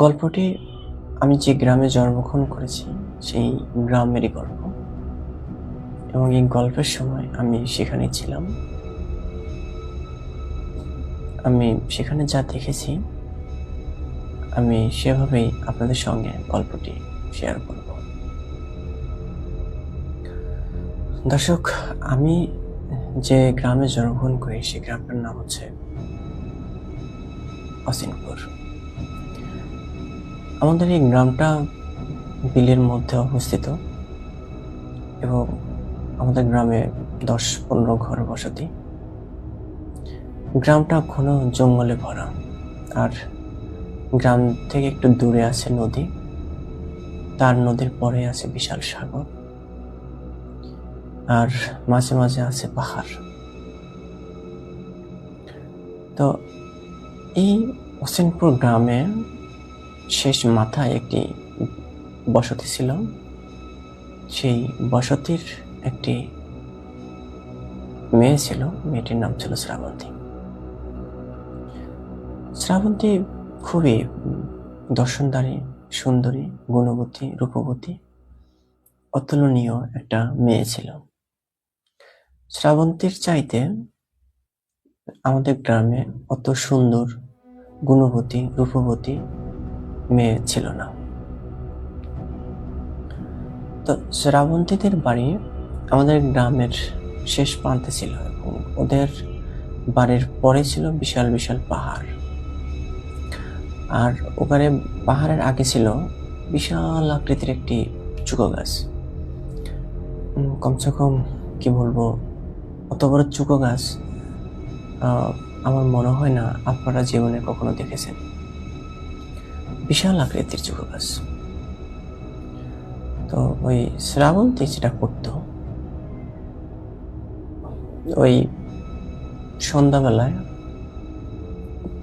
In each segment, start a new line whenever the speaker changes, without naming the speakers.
গল্পটি আমি যে গ্রামে জন্মগ্রহণ করেছি সেই গ্রামেরই গল্প এবং এই গল্পের সময় আমি সেখানেই ছিলাম। আমি সেখানে যা দেখেছি আমি সেভাবেই আপনাদের সঙ্গে গল্পটি শেয়ার করব। দর্শক, আমি যে গ্রামে জন্মগ্রহণ করি সেই গ্রামটার নাম হচ্ছে অসিনপুর। আমাদের এই গ্রামটা বিলের মধ্যে অবস্থিত এবং আমাদের গ্রামে 10-15 ঘর বসতি। গ্রামটা ঘন জঙ্গলে ভরা, আর গ্রাম থেকে একটু দূরে আছে নদী, তার নদীর পরে আছে বিশাল সাগর, আর মাঝে মাঝে আছে পাহাড়। তো এই হোসেনপুর গ্রামে শেষ মাথায় একটি বসতি ছিল। সেই বসতির একটি মেয়ে ছিল, মেয়েটির নাম ছিল শ্রাবন্তী। শ্রাবন্তী খুবই দর্শনধারী, সুন্দরী, গুণবতী, রূপবতী, অতুলনীয় একটা মেয়ে ছিল। শ্রাবন্তীর চাইতে আমাদের গ্রামে অত সুন্দর, গুণবতী, রূপবতী মেয়ে ছিল না। তো শ্রাবন্তীদের বাড়ি আমাদের গ্রামের শেষ প্রান্তে ছিল এবং ওদের বাড়ির পরে ছিল বিশাল বিশাল পাহাড়, আর ওখানে পাহাড়ের আগে ছিল বিশাল আকৃতির একটি চুকো গাছ। কমসে কম কি বলবো, অত বড় চুকো গাছ আমার মনে হয় না আপনারা জীবনে কখনো দেখেছেন। বিশাল আকৃতির চুকো গাছ। তো ওই শ্রাবন্তী যেটা করতো, ওই সন্ধ্যাবেলায়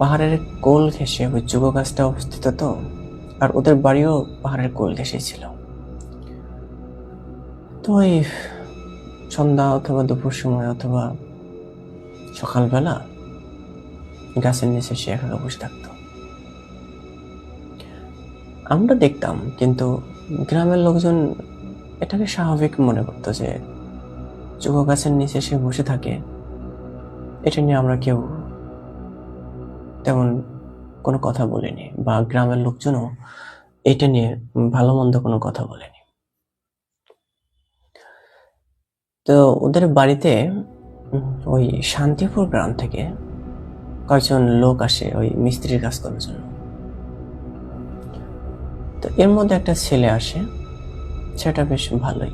পাহাড়ের কোল ঘেঁষে, ওই চুকো গাছটা অবস্থিত তো, আর ওদের বাড়িও পাহাড়ের কোল ঘেঁষে ছিল। তো ওই সন্ধ্যা অথবা দুপুর সময় অথবা সকালবেলা গাছের নিচে সে একা বসে থাকতো। আমরা দেখতাম, কিন্তু গ্রামের লোকজন এটাকে স্বাভাবিক মনে করতো যে চুকো গাছের নিচে সে বসে থাকে। এটা নিয়ে আমরা কেউ তেমন কোনো কথা বলিনি, বা গ্রামের লোকজনও এটা নিয়ে ভালো মন্দ কোনো কথা বলেনি। তো ওদের বাড়িতে ওই শান্তিপুর গ্রাম থেকে কয়েকজন লোক আসে ওই মিস্ত্রির কাজ করার জন্য। তো এর মধ্যে একটা ছেলে আসে, সেটা বেশ ভালোই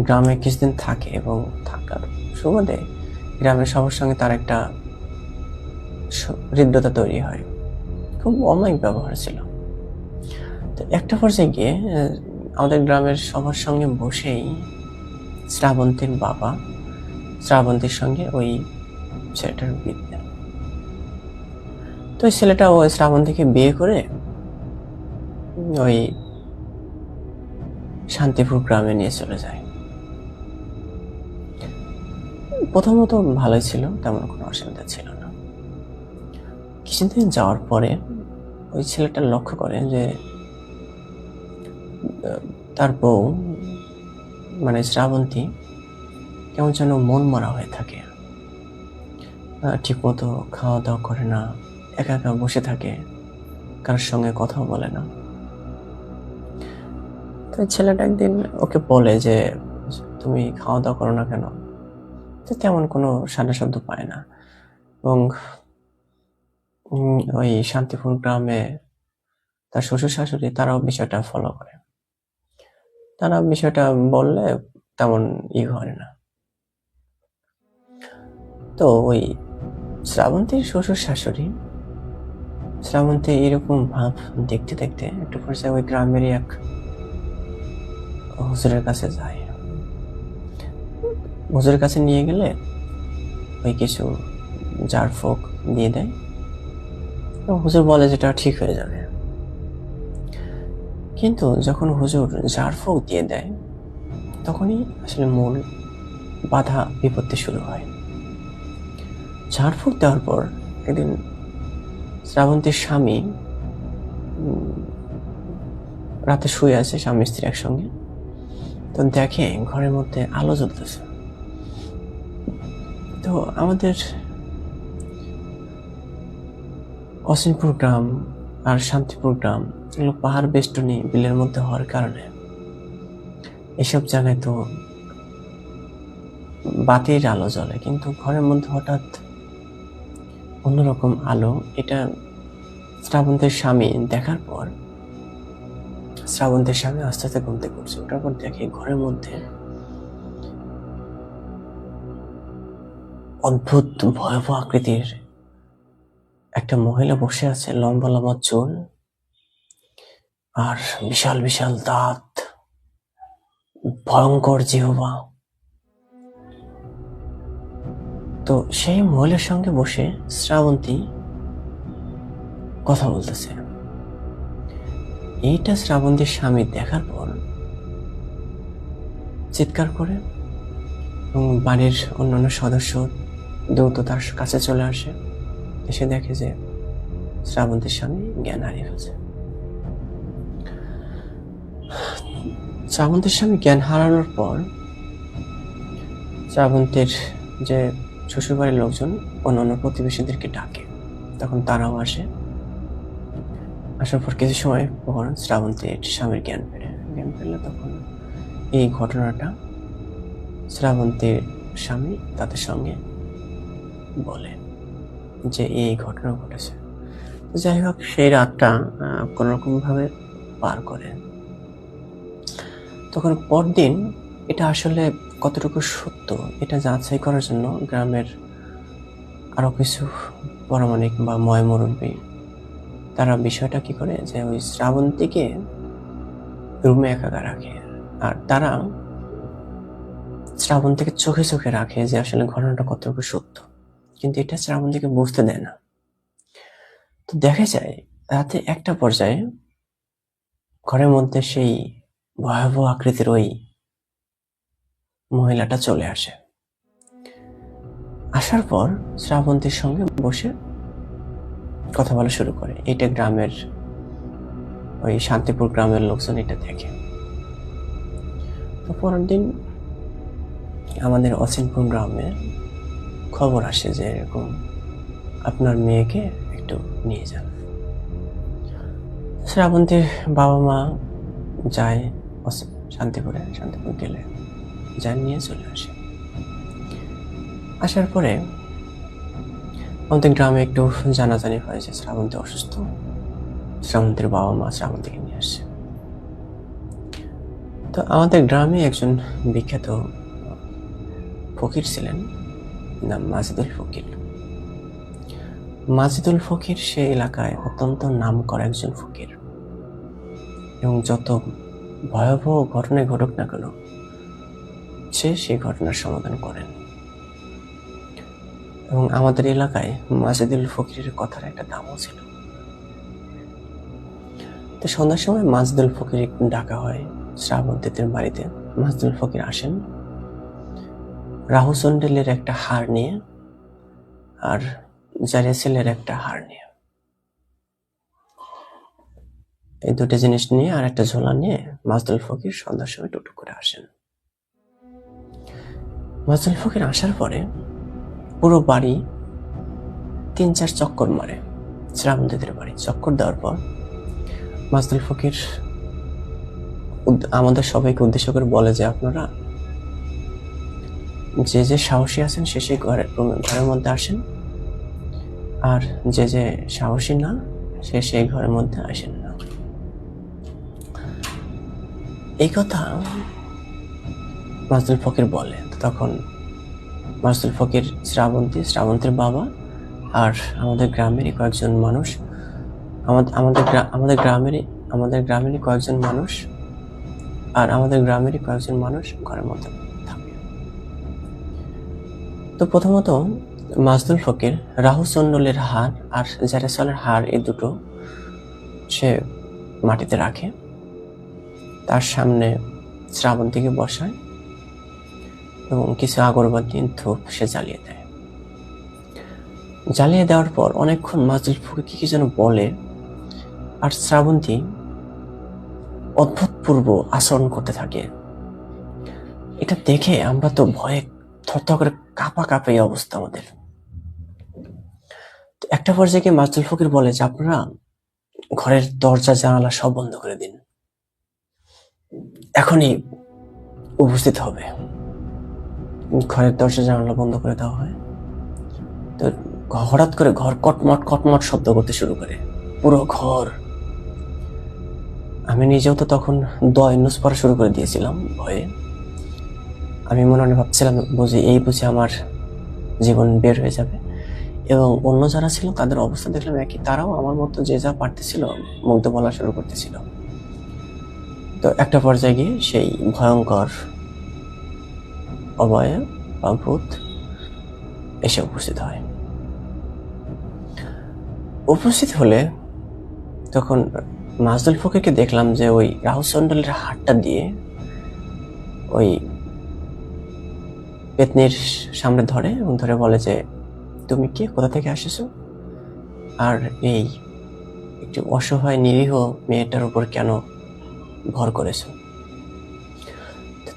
গ্রামে কিছুদিন থাকে এবং থাকার সুবাদে গ্রামের সবার সঙ্গে তার একটা হৃদ্যতা তৈরি হয়। খুব অমায়িক ব্যবহার ছিল। তো একটা পর্যায়ে গিয়ে আমাদের গ্রামের সবার সঙ্গে বসেই শ্রাবন্তীর বাবা শ্রাবন্তীর সঙ্গে ওই ছেলেটার বিয়ে দেন। তো ওই ছেলেটা ওই শ্রাবন্তীকে বিয়ে করে ওই শান্তিপুর গ্রামে নিয়ে চলে যায়। প্রথমত ভালোই ছিল, তেমন কোনো অসুবিধা ছিল না। কিছুদিন যাওয়ার পরে ওই ছেলেটা লক্ষ্য করে যে তার বউ মানে শ্রাবন্তী কেমন যেন মন মরা হয়ে থাকে, ঠিক মতো খাওয়া দাওয়া করে না, একা একা বসে থাকে, কারোর সঙ্গে কথাও বলে না। তো ছেলেটা একদিন ওকে বলে যে তুমি খাওয়া দাওয়া করো না কেন? তো তেমন কোনো সাড়া শব্দ পায় না। এবং ওই শান্তিপুর গ্রামে তার শ্বশুর শাশুড়ি তারাও বিষয়টা ফলো করে। তারা বিষয়টা বললে তেমন হয় না। তো ওই শ্রাবন্তীর শ্বশুর শাশুড়ি শ্রাবন্তী এরকম ভাব দেখতে দেখতে একটু পর্যায়ে ওই গ্রামেরই এক হুজুরের কাছে যায়। হুজুরের কাছে নিয়ে গেলে ওই কিছু জার ফোক দিয়ে দেয় এবং হুজুর বলে যেটা ঠিক হয়ে যাবে। কিন্তু যখন হুজুর জার ফোক দিয়ে দেয়, তখনই আসলে মূল বাধা বিপত্তি শুরু হয়। ঝাড়ফুঁক দেওয়ার পর একদিন শ্রাবন্তীর স্বামী রাতে শুয়ে আছে স্বামী স্ত্রী একসঙ্গে। তো দেখে ঘরের মধ্যে আলো জ্বলতেছে। তো আমাদের অসিনপুর গ্রাম আর শান্তিপুর গ্রাম এগুলো পাহাড় বেষ্টনী বিলের মধ্যে হওয়ার কারণে এসব জায়গায় তো বাতির আলো জ্বলে, কিন্তু ঘরের মধ্যে হঠাৎ অন্যরকম আলো। এটা শ্রাবন্তের স্বামী দেখার পর শ্রাবন্তের স্বামী আস্তে আস্তে ঘুম থেকে উঠছে। ওঠার পর দেখে ঘরের মধ্যে অদ্ভুত ভয়াবহ আকৃতির একটা মহিলা বসে আছে, লম্বা লম্বা চুল আর বিশাল বিশাল দাঁত, ভয়ঙ্কর জিহ্বা। তো সেই মহিলার সঙ্গে বসে শ্রাবন্তী কথা বলতেছে। এইটা শ্রাবন্তীর স্বামী দেখার পর চিৎকার করে এবং বাড়ির অন্যান্য সদস্য দ্রুত তার কাছে চলে আসে। এসে দেখে যে শ্রাবন্তীর স্বামী জ্ঞান হারিয়ে ফেলছে। শ্রাবন্তীর স্বামী জ্ঞান হারানোর পর শ্রাবন্তীর যে শ্বশুরবাড়ির লোকজন অন্যান্য প্রতিবেশীদেরকে ডাকে। তখন তারাও আসে। আসার পর কিছু সময় পর শ্রাবন্তীর স্বামীর জ্ঞান ফেরলে তখন এই ঘটনাটা শ্রাবন্তীর স্বামী তাদের সঙ্গে বলে যে এই ঘটনা ঘটেছে। যাই হোক, সেই রাতটা কোনোরকম ভাবে পার করে। তখন পরদিন এটা আসলে কতটুকু সত্য এটা যাচাই করার জন্য গ্রামের আরো কিছু পৌরাণিক বা ময়মুরব্বী তারা বিষয়টা কি করে যে ওই শ্রাবন্তীকে রুমে একা রাখে, আর তারা শ্রাবন্তীকে চোখে চোখে রাখে যে আসলে ঘটনাটা কতটুকু সত্য, কিন্তু এটা শ্রাবন্তীকে বুঝতে দেয় না। তো দেখা যায় রাতে একটা পর্যায়ে ঘরের মধ্যে সেই ভয়াবহ আকৃতির ওই মহিলাটা চলে আসে। আসার পর শ্রাবন্তীর সঙ্গে বসে কথা বলা শুরু করে। এটা গ্রামের ওই শান্তিপুর গ্রামের লোকজন এটা দেখে। তো পরের দিন আমাদের অসিনপুর গ্রামে খবর আসে যে এরকম আপনার মেয়েকে একটু নিয়ে যান। শ্রাবন্তীর বাবা মা যায় শান্তিপুর গেলে যান, নিয়ে চলে আসে। আসার পরে আমাদের গ্রামে একটু জানাজানি হয় যে শ্রাবন্তী অসুস্থ। শ্রাবন্তীর বাবা মা শ্রাবন্তীকে নিয়ে আসছে। তো আমাদের গ্রামে একজন বিখ্যাত ফকির ছিলেন, নাম মাজিদুল ফকির। মাজিদুল ফকির সে এলাকায় অত্যন্ত নাম করা একজন ফকির, এবং যত ভয়াবহ ঘটনায় ঘটুক না কেন সে সেই ঘটনার সমাধান করেন। এবং আমাদের এলাকায় মাজিদুল ফকিরের কথার একটা দামও ছিল। তো সন্ধ্যার সময় মাজিদুল ফকির ডাকা হয় শ্রাবন্তীদের বাড়িতে। মাজিদুল ফকির আসেন রাহু চন্ডেলের একটা হার নিয়ে আর জারিয়াসিলের একটা হার নিয়ে। এই দুটো জিনিস নিয়ে আর একটা ঝোলা নিয়ে মাজিদুল ফকির সন্ধ্যার সময় টুকটুক করে আসেন। মাজিদুল ফকির আসার পরে পুরো বাড়ি 3-4 চক্কর মারে। শ্রাবন্তীদের বাড়ি চক্কর দেওয়ার পর মাজিদুল ফকির আমাদের সবাইকে উদ্দেশ্য করে বলে যে আপনারা যে যে সাহসী আছেন সে সেই ঘরের মধ্যে আসেন, আর যে যে সাহসী না সে সেই ঘরের মধ্যে আসেন না। এই কথা মাজিদুল ফকির বলে। তখন মাজিদুল ফকির শ্রাবন্তীর বাবা আর আমাদের গ্রামেরই কয়েকজন মানুষ আমাদের গ্রামেরই কয়েকজন মানুষ ঘরের মধ্যে থাকে। তো প্রথমত মাজিদুল ফকির রাহু চন্ডলের হার আর জারেসলের হার এই দুটো সে মাটিতে রাখে, তার সামনে শ্রাবন্তীকে বসায় এবং কিছু আগরবাতি ধূপ সে জ্বালিয়ে দেয়। জ্বালিয়ে দেওয়ার পর অনেকক্ষণ মাজিদুল ফকির কি যেন বলে, আর শ্রাবন্তী অদ্ভুতপূর্ব আচরণ করতে থাকে। এটা দেখে আমরা তো ভয়ে থরথর করে কাঁপা এই অবস্থা আমাদের। তো একটা পর্যায়ে গিয়ে মাজদুল ফকির বলে যে আপনারা ঘরের দরজা জানালা সব বন্ধ করে দিন, এখনই উপস্থিত হবে। ঘরের দরজা জানালা বন্ধ করে দেওয়া হয়। তো হঠাৎ করে ঘর কটমট কটমট শব্দ করতে শুরু করে, পুরো ঘর। আমি নিজেও তো তখন দোয়া নুস পড়া শুরু করে দিয়েছিলাম ভয়ে। আমি মনে মনে ভাবছিলাম বুঝি আমার জীবন বের হয়ে যাবে। এবং অন্য যারা ছিল তাদের অবস্থা দেখলাম একই, তারাও আমার মতো যে যা পারতেছিল মুগ্ধ বলা শুরু করতেছিল। তো একটা পর্যায়ে গিয়ে সেই ভয়ঙ্কর অবয়ব বা ভূত এসে উপস্থিত হয়। উপস্থিত হলে তখন মাজদুল ফকিরকে দেখলাম যে ওই রাহুল চন্ডালের হাতটা দিয়ে ওই পেতনির সামনে ধরে এবং ধরে বলে যে তুমি কে, কোথা থেকে আসিস, আর এই একটি অসহায় নিরীহ মেয়েটার উপর কেন ভর করেছ।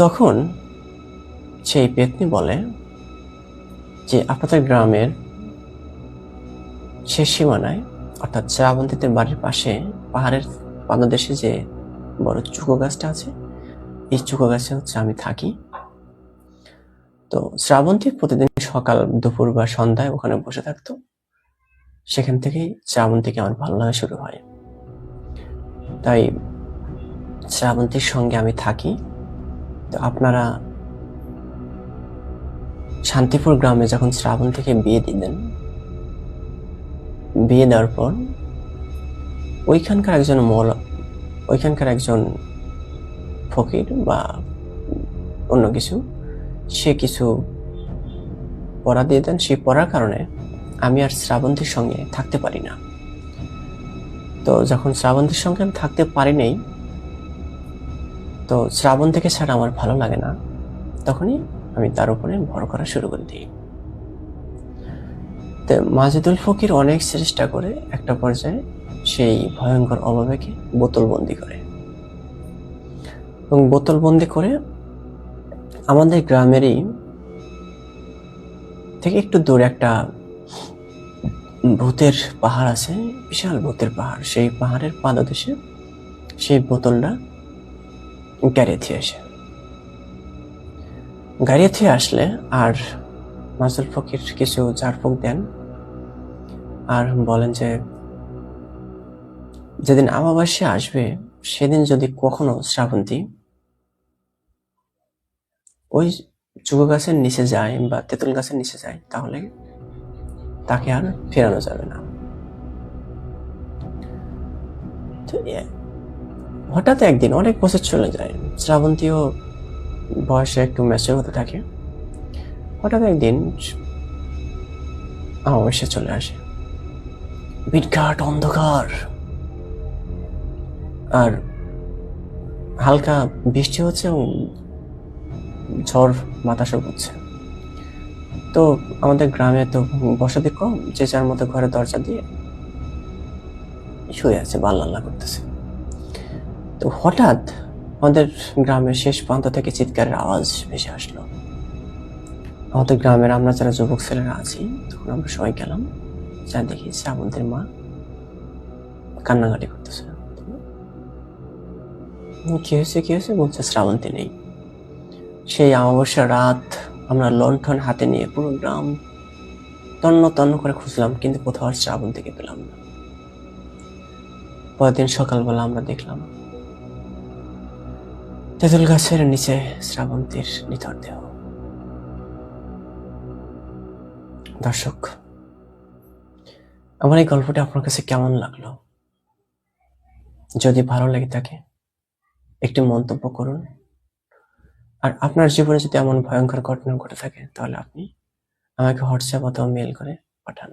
তখন সেই পেতনি বলে যে আপনাদের গ্রামের শেষ সীমানায় অর্থাৎ শ্রাবন্তীতে বাড়ির পাশে পাহাড়ের পাদদেশে যে বড় চুকো গাছটা আছে, এই চুকো গাছে হচ্ছে আমি থাকি। তো শ্রাবন্তী প্রতিদিন সকাল দুপুর বা সন্ধ্যায় ওখানে বসে থাকতো। সেখান থেকেই শ্রাবন্তীকে আমার ভালো লাগা শুরু হয়। তাই শ্রাবন্তীর সঙ্গে আমি থাকি। তো আপনারা শান্তিপুর গ্রামে যখন শ্রাবন্তীকে বিয়ে দিলেন, বিয়ে দেওয়ার পর ওইখানকার একজন ফকির বা অন্য কিছু, সে কিছু পড়া দিয়ে দেন। সেই পড়ার কারণে আমি আর শ্রাবন্তীর সঙ্গে থাকতে পারি না। তো যখন শ্রাবন্তীর সঙ্গে আমি থাকতে পারি নাই, তো শ্রাবন্তীকে ছাড়া আমার ভালো লাগে না, তখনই আমি তার উপরে ভর করা শুরু করে দিই। তো মাজেদুল ফকির অনেক চেষ্টা করে একটা পর্যায়ে সেই ভয়ঙ্কর অভাবেকে বোতলবন্দি করে, এবং বোতলবন্দি করে আমাদের গ্রামেরই থেকে একটু দূরে একটা ভূতের পাহাড় আছে, বিশাল ভূতের পাহাড়। সেই পাহাড়ের পাদদেশে সেই বোতলটা গাড়িয়ে থুয়ে আসলে আর মাজদুল ফকির কিছু ঝাড়ফুঁক দেন আর বলেন যে যেদিন আমাবাস্যা আসবে সেদিন যদি কখনো শ্রাবন্তী ওই চুকো গাছের নিচে যায় বা তেঁতুল গাছের নিচে যায়, তাহলে তাকে আর ফেরানো যাবে না। হঠাৎ একদিন, অনেক বছর চলে যায়, শ্রাবন্তীও বয়সে একটু ম্যাচিউর হতে থাকে। হঠাৎ একদিন অমাবস্যা চলে আসে, বিরাট অন্ধকার, আর হালকা বৃষ্টি হচ্ছে এবং ঝড় বাতাসও হচ্ছে। তো আমাদের গ্রামে তো বসতি কম, যে যার মতো ঘরে দরজা দিয়ে শুয়ে আছে, বাল্লা করতেছে। তো হঠাৎ আমাদের গ্রামের শেষ প্রান্ত থেকে চিৎকারের আওয়াজ ভেসে আসলো। আমাদের গ্রামের আমরা যারা যুবক ছেলেরা আছি, তখন আমরা সবাই গেলাম, যা দেখি শ্রাবন্তীর মা কান্নাকাটি করতেছে। কি হয়েছে বলছে শ্রাবন্তী নেই। সেই অমাবস্যা রাত আমরা লণ্ঠন হাতে নিয়ে পুরো গ্রাম তন্ন করে খুঁজলাম, কিন্তু কোথাও আর শ্রাবন্তীকে পেলাম না। পরের দিন সকালবেলা আমরা দেখলাম তেঁতুল গাছের নিচে শ্রাবন্তীর নিথর দেহ। দর্শক, আমার এই গল্পটা আপনার কাছে কেমন লাগলো? যদি ভালো লেগে থাকে একটি মন্তব্য করুন। আর আপনার জীবনে যদি এমন ভয়ঙ্কর ঘটনা ঘটে থাকে, তাহলে আপনি আমাকে হোয়াটসঅ্যাপ অথবা মেল করে পাঠান।